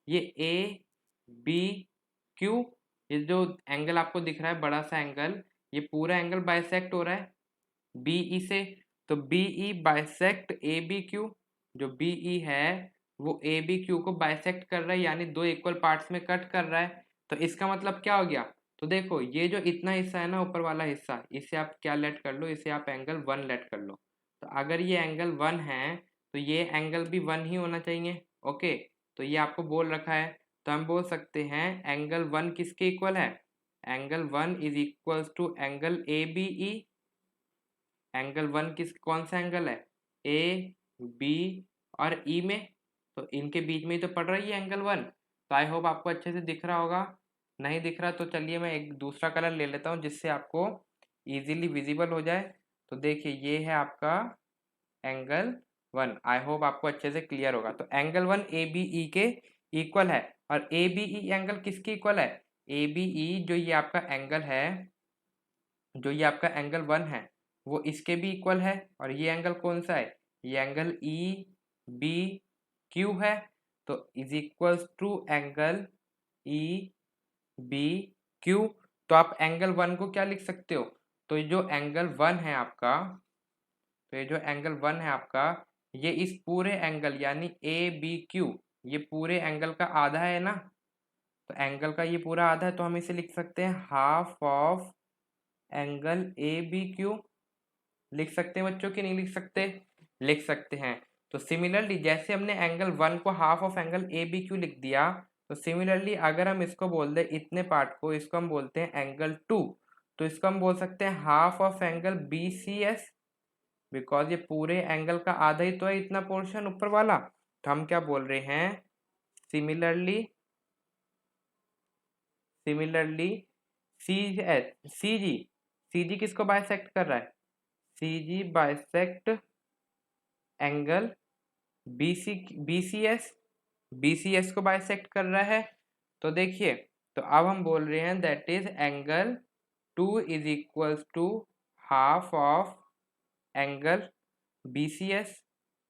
ये ए बी क्यू, ये जो एंगल आपको दिख रहा है बड़ा सा एंगल, ये पूरा एंगल बाइसेक्ट हो रहा है बीई से। तो BE bisect A B Q, जो बीई है वो ए बी क्यू को बाइसेक्ट कर रहा है, यानी दो इक्वल पार्ट्स में कट कर रहा है। तो इसका मतलब क्या हो गया, तो देखो ये जो इतना हिस्सा है ना ऊपर वाला हिस्सा, इसे आप क्या लेट कर लो, इसे आप एंगल 1 लेट कर लो। तो अगर ये एंगल 1 है तो ये एंगल भी 1 ही होना चाहिए, ओके। तो ये आपको बोल रखा है, तो हम बोल सकते हैं एंगल 1 किसके इक्वल है, angle 1 is equals to angle A B E. Angle 1 किस कौन सा एंगल है, ए बी और ई में, तो इनके बीच में ही तो पड़ रही है एंगल 1। तो आई होप आपको अच्छे से दिख रहा होगा, नहीं दिख रहा तो चलिए मैं एक दूसरा कलर ले लेता हूँ जिससे आपको इजीली विजिबल हो जाए। तो देखिए ये है आपका एंगल 1, आई होप आपको अच्छे से क्लियर होगा। तो एंगल 1 ए बी ई के इक्वल है, और ए बी ई एंगल किसके इक्वल है, ए बी ई जो ये आपका एंगल है, जो ये आपका एंगल 1 है वो इसके भी इक्वल है। और ये एंगल कौन सा है, ये एंगल ई बी क्यू है, तो is equals to angle E B Q. तो आप एंगल 1 को क्या लिख सकते हो, तो ये जो एंगल 1 है आपका, तो ये जो एंगल 1 है आपका, ये इस पूरे एंगल यानी ए बी क्यू, ये पूरे एंगल का आधा है ना, तो एंगल का ये पूरा आधा है, तो हम इसे लिख सकते हैं half of angle A B Q. लिख सकते हैं बच्चों कि नहीं लिख सकते, लिख सकते हैं। तो सिमिलरली जैसे हमने एंगल 1 को half of angle A B Q लिख दिया, तो सिमिलरली अगर हम इसको बोल दें इतने पार्ट को, इसको हम बोलते हैं एंगल 2, तो इसको हम बोल सकते हैं half of angle B C S, because ये पूरे एंगल का आधा ही तो है इतना पोर्शन ऊपर वाला। तो हम क्या बोल रहे हैं, सिमिलरली सी सी जी किसको बाइसेक्ट कर रहा है, C G bisect angle B C S को बाइसेक्ट कर रहा है। तो देखिए, तो अब हम बोल रहे हैं that is angle 2 is equals to half of angle B C S,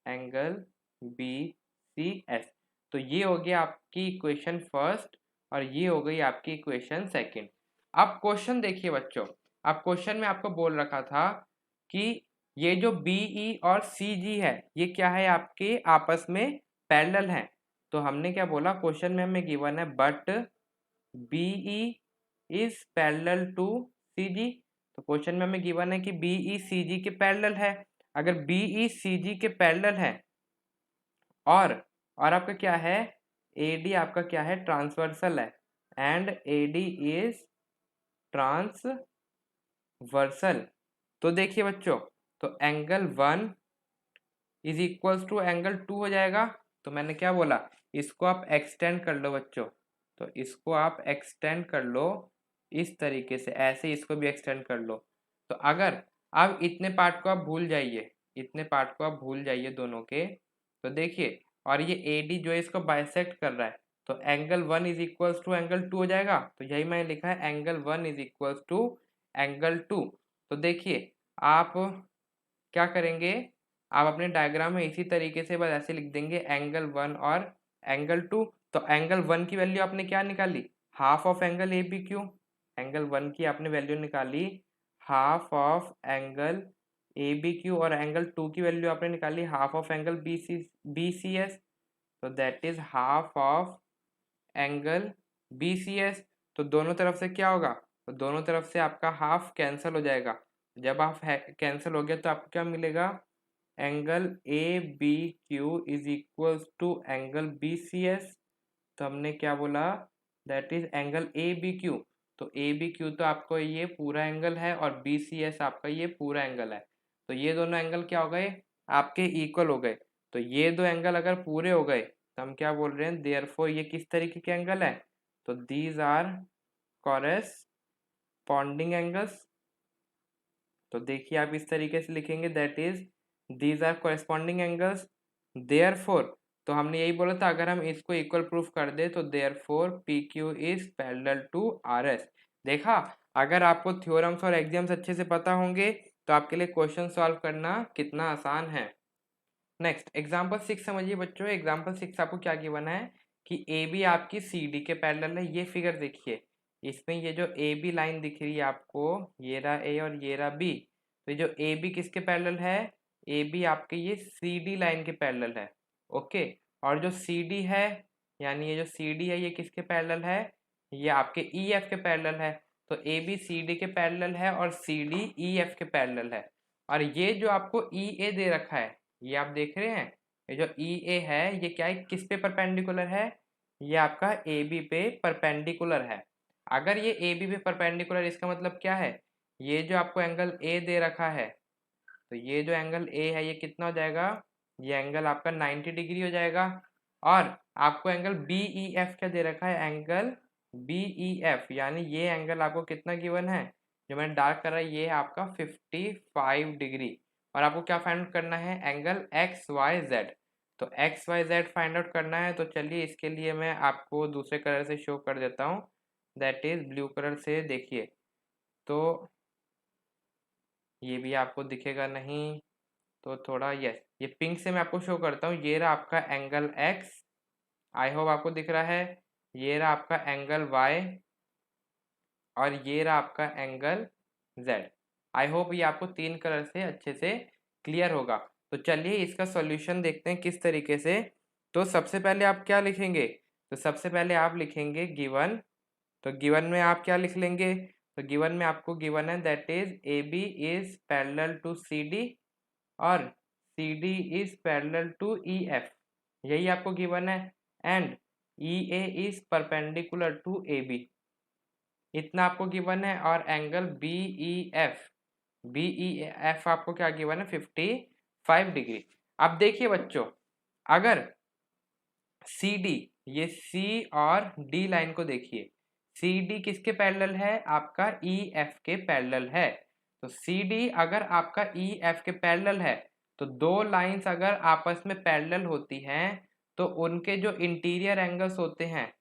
angle B C S. तो ये हो गया आपकी इक्वेशन फर्स्ट और ये हो गई आपकी इक्वेशन सेकंड। अब क्वेश्चन देखिए बच्चों, अब क्वेश्चन में आपको बोल रखा था कि ये जो बीई और सीजी है ये क्या है, आपके आपस में पैरेलल हैं। तो हमने क्या बोला, क्वेश्चन में हमें गिवन है but BE is parallel to CG. तो क्वेश्चन में हमें गिवन है कि बीई सीजी के पैरेलल है। अगर बीई सीजी के पैरेलल है और आपका क्या है, एडी आपका क्या है, ट्रांसवर्सल है, एंड एडी इज ट्रांसवर्सल। तो देखिए बच्चों, तो angle 1 is equals to angle 2 हो जाएगा। तो मैंने क्या बोला, इसको आप एक्सटेंड कर लो बच्चों, तो इसको आप एक्सटेंड कर लो इस तरीके से, ऐसे इसको भी एक्सटेंड कर लो। तो अगर अब इतने पार्ट को आप भूल जाइए, इतने पार्ट को आप भूल जाइए दोनों के। तो देखिए, और ये एडी जो है इसको बाइसेक्ट कर रहा है, तो angle 1 is equals to angle 2 हो जाएगा। तो यही मैंने लिखा है angle 1 is equals to angle 2। तो देखिए, आप क्या करेंगे, आप अपने डायग्राम में इसी तरीके से बस ऐसे लिख देंगे एंगल 1 और एंगल 2। तो एंगल 1 की वैल्यू आपने क्या निकाली, half of angle A B Q. Angle 1 की आपने वैल्यू निकाली half of angle A B Q, और एंगल 2 की वैल्यू आपने निकाली half of angle B C S. तो that is half of angle B C S. तो दोनों तरफ से क्या होगा, तो दोनों तरफ से आपका हाफ कैंसिल हो जाएगा। जब हाफ कैंसिल हो गया तो आपको क्या मिलेगा, angle A B Q is equals to angle B C S. तो हमने क्या बोला, that is angle A B Q. तो ए बी क्यू तो आपको ये पूरा एंगल है और बी सी एस आपका ये पूरा एंगल है। तो ये दोनों एंगल क्या हो गए, आपके इक्वल हो गए। तो ये दो एंगल अगर पूरे हो गए तो हम क्या बोल रहे हैं, देयरफॉर ये किस तरीके के एंगल है, तो दीज आर कॉरेस्पॉन्डिंग एंगल्स। तो देखिए आप इस तरीके से लिखेंगे that is these are corresponding angles therefore. तो हमने यही बोला था अगर हम इसको इक्वल प्रूफ कर दे तो therefore P Q is parallel to R S. देखा, अगर आपको थ्योरम्स और एग्जाम्स अच्छे से पता होंगे तो आपके लिए क्वेश्चन सॉल्व करना कितना आसान है। नेक्स्ट एग्जाम्पल 6 समझिए बच्चों। एग्जाम्पल 6 आपको क्या गिवन है कि ए बी आपकी सी डी के पैरेलल है। ये फिगर देखिए, इसमें ये जो ए बी लाइन दिख रही है आपको, ये रहा ए और ये रहा बी। तो ये जो ए बी किसके पैरेलल है, ए बी आपके ये सी डी लाइन के पैरेलल है। ओके, और जो सी डी है, यानी ये जो सी डी है ये किसके पैरेलल है, ये आपके ई एफ के पैरेलल है। तो ए बी सी डी के पैरेलल है और सी डी ई एफ के पैरेलल है। और ये जो आपको ई ए दे रखा है, ये आप देख रहे हैं, ये जो ई ए है ये क्या है, किस पे परपेंडिकुलर है, ये आपका ए बी पे परपेंडिकुलर है। अगर ये ए बी पे परपेंडिकुलर, इसका मतलब क्या है, ये जो आपको एंगल ए दे रखा है, तो ये जो एंगल ए है ये कितना हो जाएगा, ये एंगल आपका 90 डिग्री हो जाएगा। और आपको एंगल बी ई एफ क्या दे रखा है, एंगल बी ई एफ, यानी ये एंगल आपको कितना गिवन है, जो मैंने डार्क कर रहा है ये है आपका 55 डिग्री। और आपको क्या फाइंड आउट करना है, एंगल एक्स वाई जेड। तो X Y Z find out करना है। तो चलिए इसके लिए मैं आपको दूसरे कलर से शो कर देता हूँ, दैट इज ब्लू कलर से। देखिए, तो ये भी आपको दिखेगा नहीं, तो थोड़ा यस, ये पिंक से मैं आपको शो करता हूँ। ये रहा आपका एंगल एक्स, आई होप आपको दिख रहा है। ये रहा आपका एंगल वाई और ये रहा आपका एंगल जेड। आई होप ये आपको तीन कलर से अच्छे से क्लियर होगा। तो चलिए इसका सॉल्यूशन देखते हैं किस तरीके से। तो सबसे पहले आप क्या लिखेंगे, तो सबसे पहले आप लिखेंगे गिवन। तो गिवन में आप क्या लिख लेंगे, तो गिवन में आपको गिवन है that is A B is parallel to C D और C D is parallel to E F, यही आपको गिवन है। And EA is perpendicular to AB, इतना आपको गिवन है, और एंगल BEF आपको क्या गिवन है 55 डिग्री। अब देखिए बच्चों, अगर CD, ये C और D लाइन को देखिए, CD किसके पैरेलल है? आपका EF के पैरेलल है। तो CD अगर आपका EF के पैरेलल है तो दो लाइंस अगर आपस में पैरेलल होती हैं तो उनके जो इंटीरियर एंगल्स होते हैं,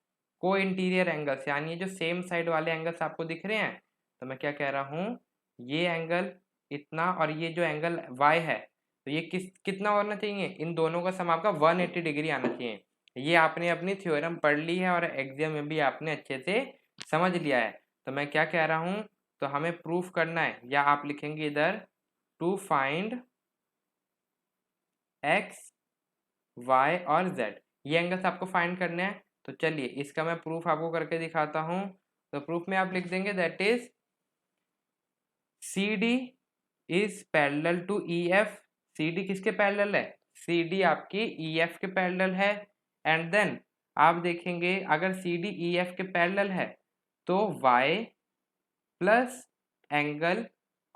को इंटीरियर एंगल्स, यानी जो सेम साइड वाले एंगल्स आपको दिख रहे हैं, तो मैं क्या कह रहा हूँ, ये एंगल इतना और ये जो एंगल Y है, तो ये कितना होना चाहिए? इन दोनों का सम आपका 180 डिग्री आना चाहिए। ये आपने अपनी थ्योरम पढ़ ली है और एग्जाम में भी आपने अच्छे से समझ लिया है। तो मैं क्या कह रहा हूँ, तो हमें प्रूफ करना है, या आप लिखेंगे इधर टू फाइंड x, y और z, ये एंगल्स आपको फाइंड करने हैं। तो चलिए इसका मैं प्रूफ आपको करके दिखाता हूँ। तो प्रूफ में आप लिख देंगे that is CD is parallel to EF। CD किसके पैरेलल है? CD आपकी EF के पैरेलल है। एंड देन आप देखेंगे अगर CD EF के पैरेलल है तो Y प्लस एंगल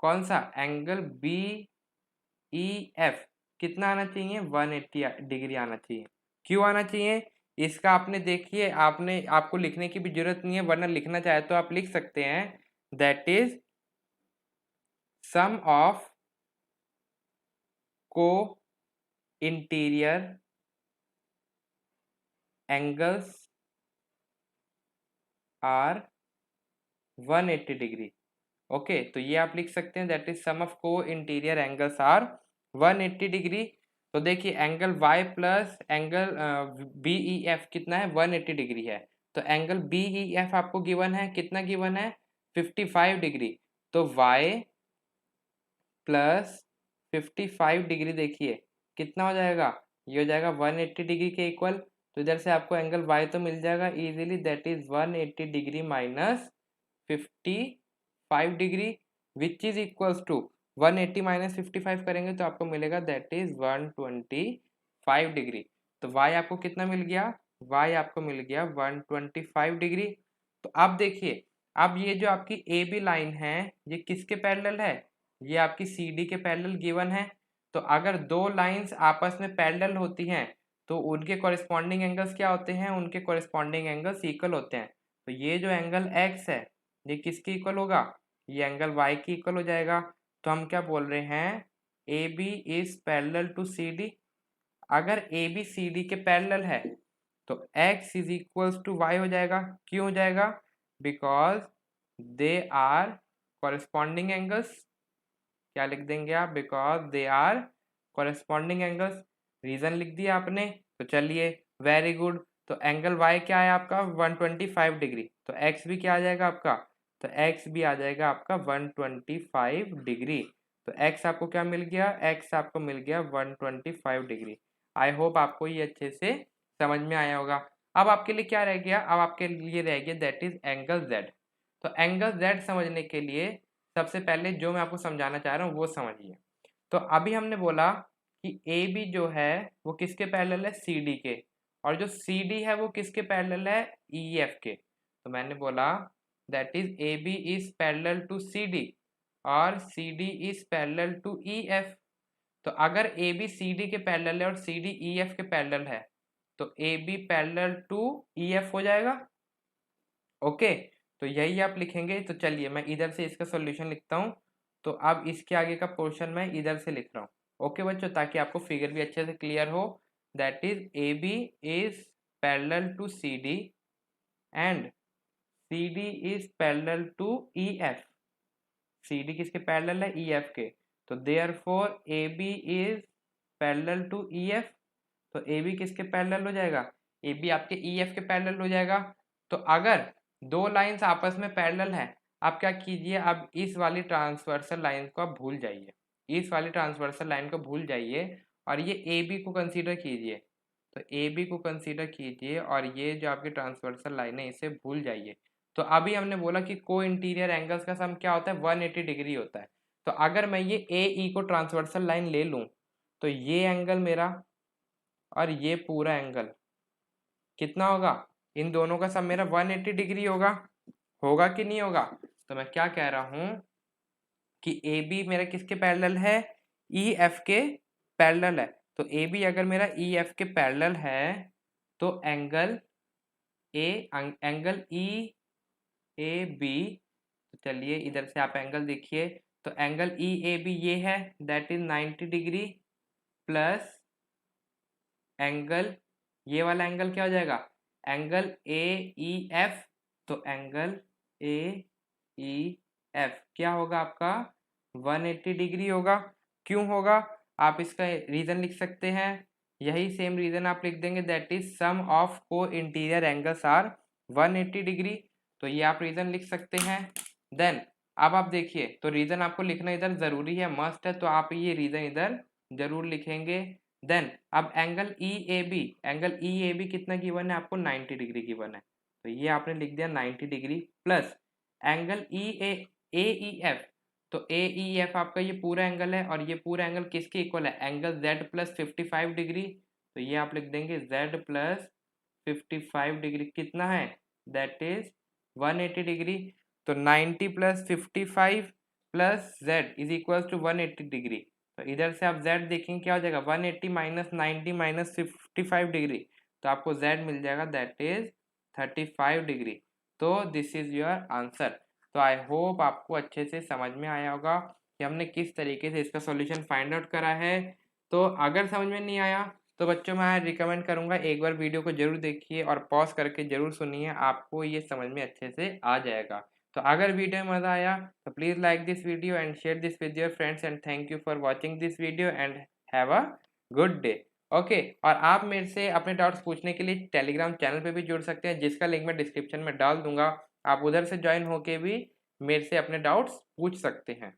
कौन सा? एंगल BEF कितना आना चाहिए? 180 डिग्री आना चाहिए। क्यों आना चाहिए? इसका आपने देखिए, आपको लिखने की भी जरूरत नहीं है, वरना लिखना चाहे तो आप लिख सकते हैं that is sum of co interior angles are 180 degree. Okay, तो ये आप लिख सकते हैं that is sum of co interior angles are 180 degree. तो देखिए angle Y plus angle BEF कितना है? 180 डिग्री है। तो एंगल BEF आपको गिवन है, कितना गिवन है? 55 डिग्री। तो Y प्लस 55 डिग्री देखिए कितना हो जाएगा? ये हो जाएगा 180 डिग्री के इक्वल। तो इधर से आपको एंगल Y तो मिल जाएगा easily, that is 180 degree minus 55 degree which is equals to 180 minus 55 करेंगे तो आपको मिलेगा दैट इज 125 डिग्री। तो y आपको कितना मिल गया? y आपको मिल गया 125 डिग्री। तो अब देखिए, अब ये जो आपकी AB लाइन है ये किसके पैरेलल है? ये आपकी CD के पैरेलल गिवन है। तो अगर दो लाइंस आपस में पैरेलल होती हैं तो उनके कॉरेस्पॉन्डिंग एंगल्स क्या होते हैं? उनके कॉरेस्पॉन्डिंग एंगल्स इक्वल होते हैं। तो ये जो एंगल X है ये किसके इक्वल होगा? ये एंगल Y की इक्वल हो जाएगा। तो हम क्या बोल रहे हैं? AB is parallel to CD। अगर AB CD के पैरेलल है तो X is equals to Y हो जाएगा। क्यों हो जाएगा? Because they are corresponding angles. क्या लिख देंगे आप? Because they are corresponding angles. Reason लिख दिया आपने। तो चलिए वेरी गुड। तो एंगल Y क्या है आपका? 125 डिग्री। तो X भी क्या आ जाएगा आपका? तो X भी आ जाएगा आपका 125 डिग्री। तो X आपको क्या मिल गया? X आपको मिल गया 125 डिग्री। आई होप आपको ये अच्छे से समझ में आया होगा। अब आपके लिए क्या रह गया? अब आपके लिए रह गया दैट इज एंगल Z। तो एंगल Z समझने के लिए सबसे पहले जो मैं आपको समझाना चाह रहा हूँ वो समझिए। तो अभी हमने बोला कि AB जो है वो किसके पैरेलल है? CD के। और जो CD है वो किसके पैरेलल है? EF के। तो मैंने बोला that is AB is parallel to CD और CD is parallel to EF। तो अगर AB CD के पैरेलल है और CD EF के पैरेलल है तो AB पैरेलल टू EF हो जाएगा। ओके, तो यही आप लिखेंगे। तो चलिए मैं इधर से इसका सॉल्यूशन लिखता हूँ। तो अब इसके आगे का पोर्शन मैं इधर से लिख रहा हूँ। ओके बच्चों, ताकि आपको फिगर भी अच्छे से क्लियर हो। That is AB is parallel to CD and CD is parallel to EF। CD किसके पैरेलल है? EF के। तो therefore AB is parallel to EF। तो AB किसके पैरेलल हो जाएगा? AB आपके EF के पैरेलल हो जाएगा। तो अगर दो लाइंस आपस में पैरेलल है, आप क्या कीजिए, अब इस वाली ट्रांसवर्सल लाइन को आप भूल जाइए। इस वाली ट्रांसवर्सल लाइन को भूल जाइए और ये AB को कंसीडर कीजिए। तो AB को कंसीडर कीजिए और ये जो आपकी ट्रांसवर्सल लाइन है इसे भूल जाइए। तो अभी हमने बोला कि को इंटीरियर एंगल्स का सम क्या होता है? 180 डिग्री होता है। तो अगर मैं ये AE को ट्रांसवर्सल लाइन ले लूँ तो ये एंगल मेरा और ये पूरा एंगल कितना होगा? इन दोनों का सब मेरा 180 डिग्री होगा कि नहीं होगा? तो मैं क्या कह रहा हूँ कि ए बी मेरा किसके पैरेलल है? ई एफ के पैरेलल है। तो ए बी अगर मेरा ई एफ के पैरेलल है तो एंगल ई ए बी, तो चलिए इधर से आप एंगल देखिए, तो एंगल ई ए बी ये है, that is 90 degree, plus angle, ये वाला एंगल क्या हो जाएगा? एंगल ए ई एफ, तो एंगल ए ई एफ क्या होगा आपका? 180 डिग्री होगा। क्यों होगा? आप इसका रीजन लिख सकते हैं, यही सेम रीजन आप लिख देंगे, that is sum of co interior angles are 180 degree. तो ये आप रीजन लिख सकते हैं। देन अब आप देखिए, तो रीजन आपको लिखना इधर जरूरी है, मस्ट है, तो आप ये रीजन इधर जरूर लिखेंगे। देन अब एंगल ई ए बी कितना गिवन है आपको? 90 डिग्री गिवन है, तो ये आपने लिख दिया 90 degree, plus angle A E F, तो ए ई एफ आपका ये पूरा एंगल है, और ये पूरा एंगल किसके इक्वल है? एंगल जेड प्लस 55 डिग्री, तो ये आप लिख देंगे जेड प्लस 55 डिग्री कितना है? That is 180 degree. तो 90 plus 55 plus Z is equal to 180 degree. तो इधर से आप z देखेंगे क्या हो जाएगा? 180 माइनस 90 माइनस 55 डिग्री, तो आपको z मिल जाएगा, दैट इज 35 डिग्री। तो दिस इज योर आंसर। तो आई होप आपको अच्छे से समझ में आया होगा कि हमने किस तरीके से इसका सॉल्यूशन फाइंड आउट करा है। तो अगर समझ में नहीं आया तो बच्चों मैं रिकमेंड करूंगा एक बार वीडियो को जरूर देखिए और पॉज करके जरूर सुनिए, आपको ये समझ में अच्छे से आ जाएगा। तो अगर वीडियो में मज़ा आया तो please like this video and share this with your friends, and thank you for watching this video and have a good day. Okay, और आप मेरे से अपने डाउट्स पूछने के लिए टेलीग्राम चैनल पे भी जुड़ सकते हैं, जिसका लिंक मैं डिस्क्रिप्शन में डाल दूंगा। आप उधर से ज्वाइन होके भी मेरे से अपने डाउट्स पूछ सकते हैं।